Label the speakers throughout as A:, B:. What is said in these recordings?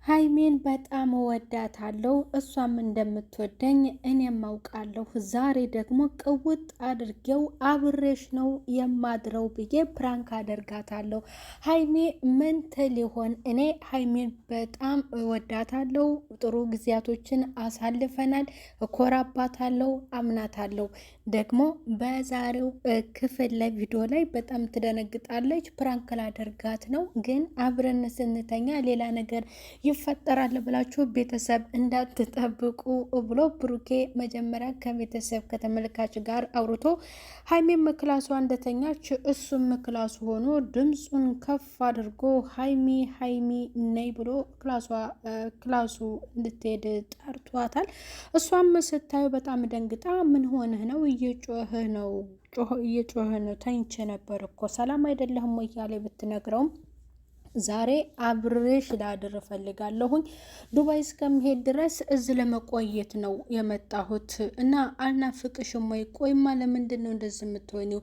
A: ሀይሜን በጣም እወዳታለሁ እሷም እንደምትወደኝ እኔም አውቃለሁ። ዛሬ ደግሞ ቅውጥ አድርጌው አብሬሽ ነው የማድረው ብዬ ፕራንክ አደርጋታለሁ። ሀይሜ ምን ትል ይሆን? እኔ ሀይሜን በጣም እወዳታለሁ። ጥሩ ጊዜያቶችን አሳልፈናል። እኮራባታለሁ፣ አምናታለሁ። ደግሞ በዛሬው ክፍል ላይ ቪዲዮ ላይ በጣም ትደነግጣለች። ፕራንክ ላደርጋት ነው፣ ግን አብረን ስንተኛ ሌላ ነገር ይፈጠራል ብላችሁ ቤተሰብ እንዳትጠብቁ ብሎ ብሩኬ መጀመሪያ ከቤተሰብ ከተመልካች ጋር አውርቶ ሀይሜም ክላሷ እንደተኛች እሱም ክላሱ ሆኖ ድምፁን ከፍ አድርጎ ሀይሚ ሀይሚ ነይ ብሎ ክላሱ እንድትሄድ ጠርቷታል። እሷም ስታዩ በጣም ደንግጣ ምን ሆነህ ነው? እየጮህ ነው ተኝቼ ነበር እኮ ሰላም አይደለህም ወይ እያለ ብትነግረውም ዛሬ አብሬሽ ላድር እፈልጋለሁኝ ዱባይ እስከምሄድ ድረስ እዚህ ለመቆየት ነው የመጣሁት እና አልናፍቅሽም ወይ? ቆይማ ለምንድን ነው እንደዚህ የምትሆኒው?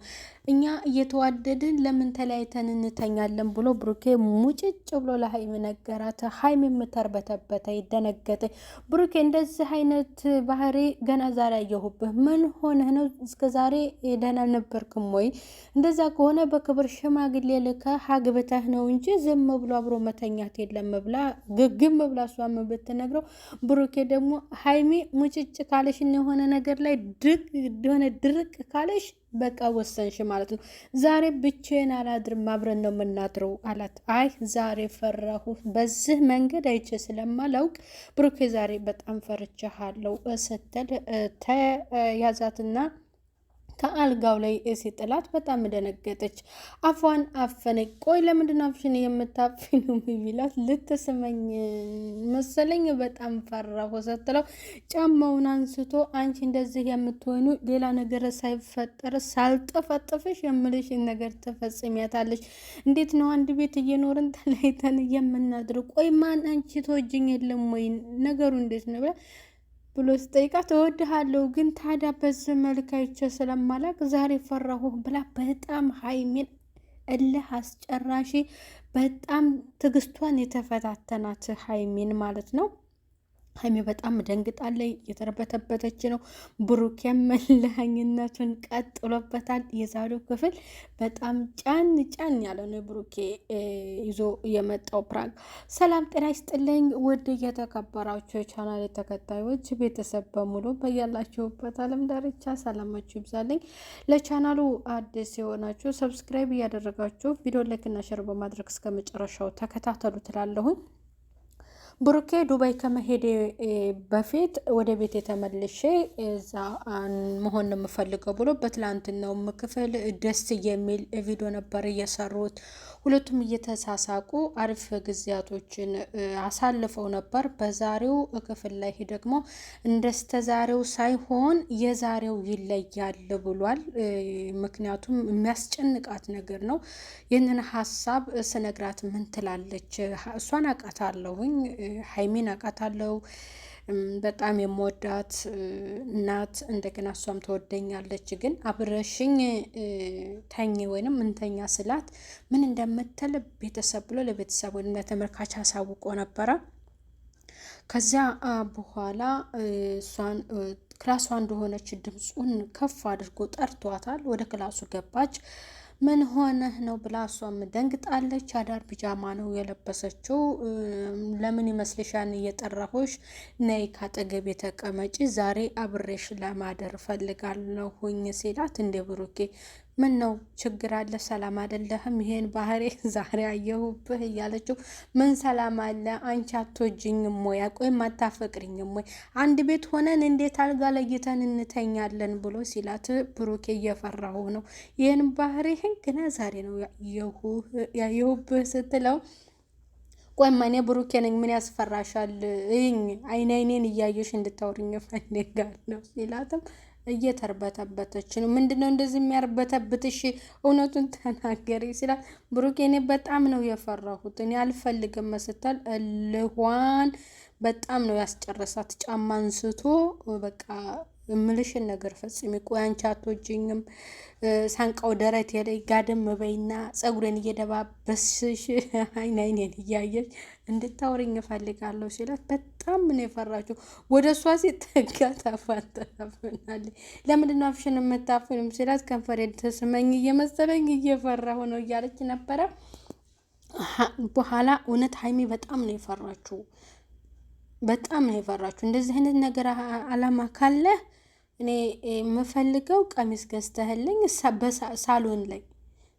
A: እኛ እየተዋደድን ለምን ተለያይተን እንተኛለን ብሎ ብሩኬ ሙጭጭ ብሎ ለሀይሚ ነገራት። ሀይሚ የምተርበተበተ ይደነገጠ። ብሩኬ እንደዚህ አይነት ባህሪ ገና ዛሬ አየሁብህ። ምን ሆነህ ነው? እስከ ዛሬ ደህና አልነበርክም ወይ? እንደዛ ከሆነ በክብር ሽማግሌ ልከህ አግብተህ ነው እንጂ ዝም ብሎ አብሮ መተኛት የለም ብላ ግግም ብላ እሷም ብትነግረው፣ ብሩኬ ደግሞ ሀይሚ ሙጭጭ ካለሽ የሆነ ነገር ላይ ድርቅ ካለሽ በቃ ወሰንሽ ማለት ነው። ዛሬ ብቻዬን አላድርም አብረን ነው የምናድረው አላት። አይ ዛሬ ፈራሁ፣ በዚህ መንገድ አይቼ ስለማላውቅ ብሩኬ ዛሬ በጣም ፈርቻለሁ ስትል ተያዛትና ከአልጋው ላይ ሲጥላት በጣም ደነገጠች። አፏን አፈነ። ቆይ ለምንድን አፍሽን የምታፍኑ ቢላት ልትስመኝ መሰለኝ በጣም ፈራሁ ስትለው ጫማውን አንስቶ አንቺ እንደዚህ የምትሆኑ ሌላ ነገር ሳይፈጠር ሳልጠፈጥፍሽ የምልሽን ነገር ትፈጽሚያታለሽ። እንዴት ነው አንድ ቤት እየኖርን ተለያይተን የምናድር? ቆይ ማን አንቺ ተወጅኝ የለም ወይ? ነገሩ እንዴት ነው ብሎ ስጠይቃት እወድሃለሁ ግን ታዲያ በዚህ መልክ አይቼ ስለማላቅ ዛሬ ፈራሁ ብላ በጣም ሀይሚን እልህ አስጨራሽ በጣም ትግስቷን የተፈታተናት ሀይሚን ማለት ነው። ሀይሚ በጣም ደንግጣለች፣ የተረበተበተች ነው። ብሩኬም መለሃኝነቱን ቀጥሎበታል። የዛሬው ክፍል በጣም ጫን ያለ ነው። ብሩኬ ይዞ የመጣው ፕራንክ። ሰላም ጤና ይስጥልኝ ውድ የተከበራችሁ የቻናል ተከታዮች ቤተሰብ በሙሉ በያላችሁበት ዓለም ዳርቻ ሰላማችሁ ይብዛልኝ። ለቻናሉ አዲስ የሆናችሁ ሰብስክራይብ እያደረጋችሁ ቪዲዮ ላይክና ሸር በማድረግ እስከ መጨረሻው ተከታተሉ ትላለሁኝ። ብሩኬ ዱባይ ከመሄዴ በፊት ወደ ቤት የተመልሼ እዛ መሆን ነው የምፈልገው ብሎ በትላንትናው ክፍል ደስ የሚል ቪዲዮ ነበር እየሰሩት። ሁለቱም እየተሳሳቁ አሪፍ ጊዜያቶችን አሳልፈው ነበር። በዛሬው ክፍል ላይ ደግሞ እንደስተዛሬው ሳይሆን የዛሬው ይለያል ብሏል። ምክንያቱም የሚያስጨንቃት ነገር ነው። ይህንን ሀሳብ ስነግራት ምን ትላለች? እሷን አውቃታለሁኝ፣ ሀይሚን አውቃታለሁ። በጣም የምወዳት እናት እንደገና እሷም ትወደኛለች። ግን አብረሽኝ ተኝ ወይንም እንተኛ ስላት ምን እንደምትል ቤተሰብ ብሎ ለቤተሰብ ወይም ለተመልካች አሳውቆ ነበረ። ከዚያ በኋላ እሷን ክላሷ እንደሆነች ድምፁን ከፍ አድርጎ ጠርቷታል። ወደ ክላሱ ገባች። ምን ሆነህ ነው ብላ እሷም ደንግጣለች። አዳር ፒጃማ ነው የለበሰችው። ለምን ይመስልሻል እየጠራሁሽ? ነይ ካጠገቤ ተቀመጪ፣ ዛሬ አብሬሽ ለማደር ፈልጋለሁኝ ሲላት፣ እንደ ብሩኬ ምን ነው ችግር አለ? ሰላም አይደለህም? ይሄን ባህሪ ዛሬ አየሁብህ እያለችው፣ ምን ሰላም አለ? አንቺ አትወጂኝም ወይ? ቆይም አታፈቅሪኝም ወይ? አንድ ቤት ሆነን እንዴት አልጋ ለይተን እንተኛለን ብሎ ሲላት፣ ብሩኬ እየፈራሁ ነው ይሄን ባህሪህን ገና ዛሬ ነው ያየሁብህ ስትለው፣ ቆይማ እኔ ብሩኬ ነኝ ምን ያስፈራሻል? አይኔን እያየሽ እንድታወሪኝ እፈልጋለሁ ሲላትም እየተርበተበተች ነው። ምንድነው እንደዚህ የሚያርበተብትሽ? እውነቱን ተናገሪ ሲላት፣ ብሩኬ እኔ በጣም ነው የፈራሁት፣ እኔ አልፈልግም ስትል እልኋን በጣም ነው ያስጨረሳት። ጫማ አንስቶ በቃ ምልሽን ነገር ፈጽሚ። ቆይ አንቺ አትወጂኝም? ሳንቃው ደረቴ ላይ ጋደም በይና ጸጉሬን እየደባበስሽ አይኔን እያየሽ እንድታወሪኝ እፈልጋለሁ ሲላት በጣም ምን የፈራችሁ። ወደ እሷ ሲጠጋ ታፋጠናለች። ለምንድን ነው አፍሽን የምታፍንም ሲላት ከንፈሬን ተስመኝ እየመሰለኝ እየፈራሁ ነው እያለች ነበረ። በኋላ እውነት ሀይሚ በጣም ነው የፈራችሁ። በጣም ነው የፈራችሁ። እንደዚህ አይነት ነገር አላማ ካለ እኔ የምፈልገው ቀሚስ ገዝተህልኝ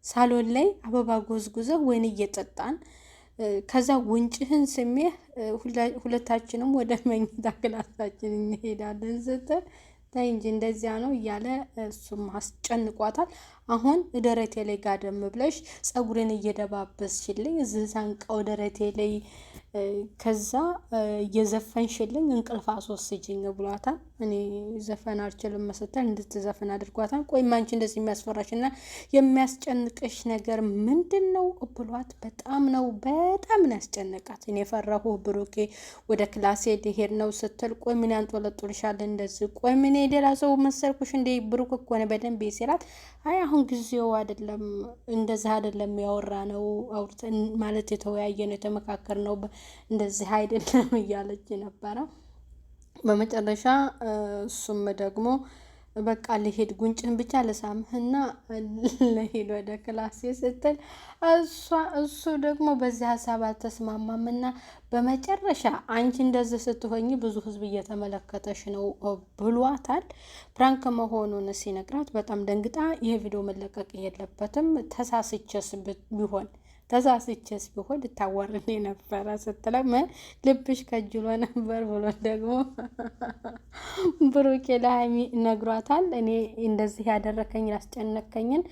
A: ሳሎን ላይ አበባ ጎዝጉዘህ ወይን እየጠጣን ከዛ ውንጭህን ስሜህ ሁለታችንም ወደ መኝታ ክላሳችን እንሄዳለን ስትል ታይ እንጂ እንደዚያ ነው እያለ እሱም አስጨንቋታል። አሁን ደረቴ ላይ ጋደም ብለሽ ጸጉሬን እየደባበስሽልኝ እዚህ ሳንቃው ደረቴ ላይ ከዛ እየዘፈንሽልኝ እንቅልፍ አስወስጂኝ ብሏታል። እኔ ዘፈን አልችልም መሰተል እንድትዘፍን አድርጓታል። ቆይ አንቺ እንደዚህ የሚያስፈራሽና የሚያስጨንቅሽ ነገር ምንድን ነው ብሏት በጣም ነው ያስጨነቃት። እኔ ፈራሁ ብሩኬ ወደ ክላሴ ሊሄድ ነው ስትል ቆይ ምን ያንጦለጡልሻል እንደዚህ? ቆይ ምን ሌላ ሰው መሰልኩሽ እንደ ብሩክ እኮ ነው በደንብ ሲላት፣ አይ አሁን ጊዜው አይደለም እንደዚህ አይደለም ያወራ ነው አውርተን ማለት የተወያየ ነው የተመካከር ነው እንደዚህ አይደለም እያለች ነበረ። በመጨረሻ እሱም ደግሞ በቃ ልሄድ ጉንጭህን ብቻ ለሳምህና ለሄድ ወደ ክላሴ ስትል እሱ ደግሞ በዚህ ሀሳብ አልተስማማምና በመጨረሻ አንቺ እንደዚህ ስትሆኝ ብዙ ሕዝብ እየተመለከተሽ ነው ብሏታል። ፕራንክ መሆኑን ሲነግራት በጣም ደንግጣ ይህ ቪዲዮ መለቀቅ የለበትም ተሳስቼስ ቢሆን ልታዋርድ ነበረ ስትለም ልብሽ ከጅሎ ነበር ብሎ ደግሞ ብሩኬ ለሀይሚ ነግሯታል። እኔ እንደዚህ ያደረከኝ ያስጨነቀኝን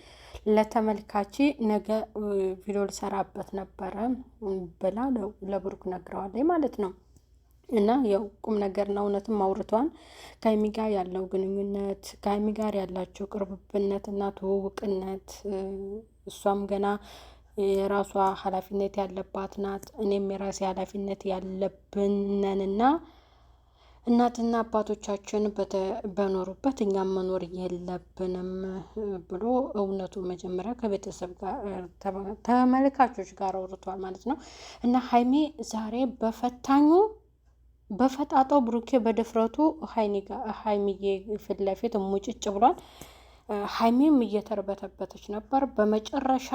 A: ለተመልካች ነገ ቪዲዮ ልሰራበት ነበረ ብላ ለብሩክ ነግረዋለች ማለት ነው። እና ያው ቁም ነገር ነው። እውነትም አውርቷን ከሀይሚ ጋር ያለው ግንኙነት ከሀይሚ ጋር ያላቸው ቅርብብነት እና ትውውቅነት እሷም ገና የራሷ ኃላፊነት ያለባት ናት። እኔም የራሴ ኃላፊነት ያለብንንና እናትና አባቶቻችን በኖሩበት እኛም መኖር የለብንም ብሎ እውነቱ መጀመሪያ ከቤተሰብ ጋር ተመልካቾች ጋር አውርቷል ማለት ነው። እና ሀይሚ ዛሬ በፈጣጣው ብሩኬ በድፍረቱ ሀይሚዬ ፊት ለፊት ሙጭጭ ብሏል። ሀይሚም እየተርበተበተች ነበር። በመጨረሻ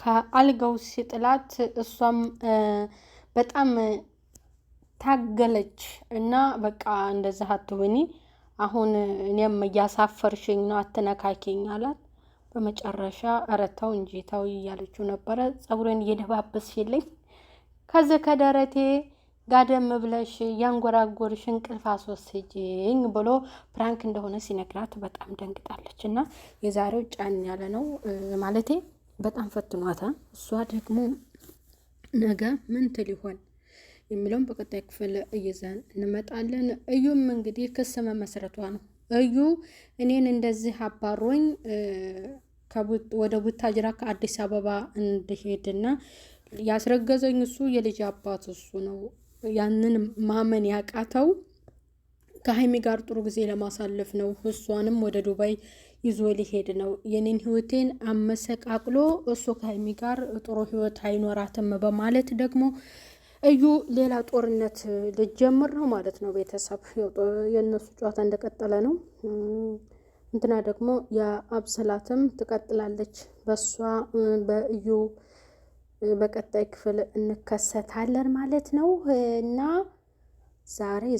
A: ከአልጋው ሲጥላት እሷም በጣም ታገለች እና በቃ እንደዛ አትሁኒ፣ አሁን እኔም እያሳፈርሽኝ ነው፣ አትነካኪኝ አላት። በመጨረሻ እረታው እንጂ ታው እያለችው ነበረ። ጸጉሬን እየደባበስሽልኝ ከዚህ ከደረቴ ጋደም ብለሽ ያንጎራጎርሽ እንቅልፍ አስወስጂኝ ብሎ ፕራንክ እንደሆነ ሲነግራት በጣም ደንግጣለች። እና የዛሬው ጫን ያለ ነው ማለቴ በጣም ፈትኗታል። እሷ ደግሞ ነገ ምን ትል ይሆን የሚለውን በቀጣይ ክፍል እይዘን እንመጣለን። እዩም እንግዲህ ክስ መመስረቷ ነው። እዩ እኔን እንደዚህ አባሮኝ ወደ ቡታጅራ ከአዲስ አበባ እንድሄድና ያስረገዘኝ እሱ የልጅ አባት እሱ ነው። ያንን ማመን ያቃተው ከሀይሚ ጋር ጥሩ ጊዜ ለማሳለፍ ነው። እሷንም ወደ ዱባይ ይዞ ሊሄድ ነው። የኔን ህይወቴን አመሰቃቅሎ እሱ ከሀይሚ ጋር ጥሩ ህይወት አይኖራትም በማለት ደግሞ እዩ ሌላ ጦርነት ልጀምር ነው ማለት ነው። ቤተሰብ የእነሱ ጨዋታ እንደቀጠለ ነው። እንትና ደግሞ የአብሰላትም ትቀጥላለች በሷ በእዩ በቀጣይ ክፍል እንከሰታለን ማለት ነው። እና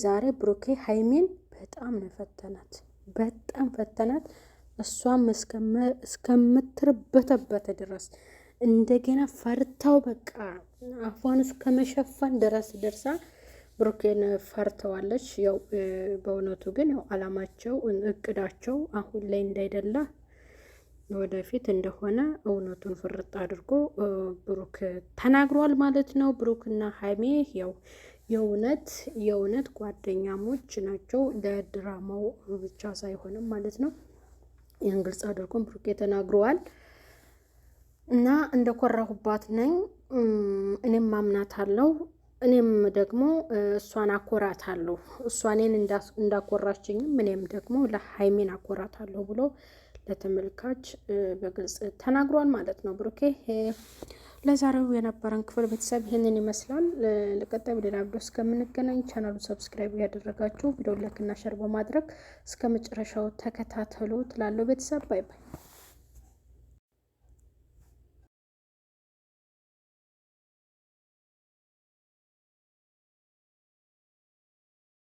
A: ዛሬ ብሩኬ ሀይሚን በጣም ነው ፈተናት። እሷም እስከምትርበተበት ድረስ እንደገና ፈርታው በቃ አፏን እስከመሸፈን ድረስ ደርሳ ብሩኬን ፈርተዋለች። ያው በእውነቱ ግን ያው አላማቸው እቅዳቸው አሁን ላይ እንዳይደላ ወደፊት እንደሆነ እውነቱን ፍርጥ አድርጎ ብሩክ ተናግሯል ማለት ነው። ብሩክና ሀይሜ ያው የእውነት ጓደኛሞች ናቸው። ለድራማው ብቻ ሳይሆንም ማለት ነው። ይህን ግልጽ አድርጎም ብሩክ ተናግረዋል። እና እንደኮራሁባት ነኝ እኔም ማምናት አለው እኔም ደግሞ እሷን አኮራታለሁ፣ እሷ እኔን እንዳኮራችኝም እኔም ደግሞ ለሀይሚን አኮራታለሁ ብሎ ለተመልካች በግልጽ ተናግሯል ማለት ነው ብሩኬ። ለዛሬው የነበረን ክፍል ቤተሰብ ይህንን ይመስላል። ለቀጣይ ሌላ ቪዲዮ እስከምንገናኝ ቻናሉ ሰብስክራይብ ያደረጋችሁ ቪዲዮ ላይክ እና ሸር በማድረግ እስከ መጨረሻው ተከታተሉ ትላለሁ ቤተሰብ። ባይ ባይ።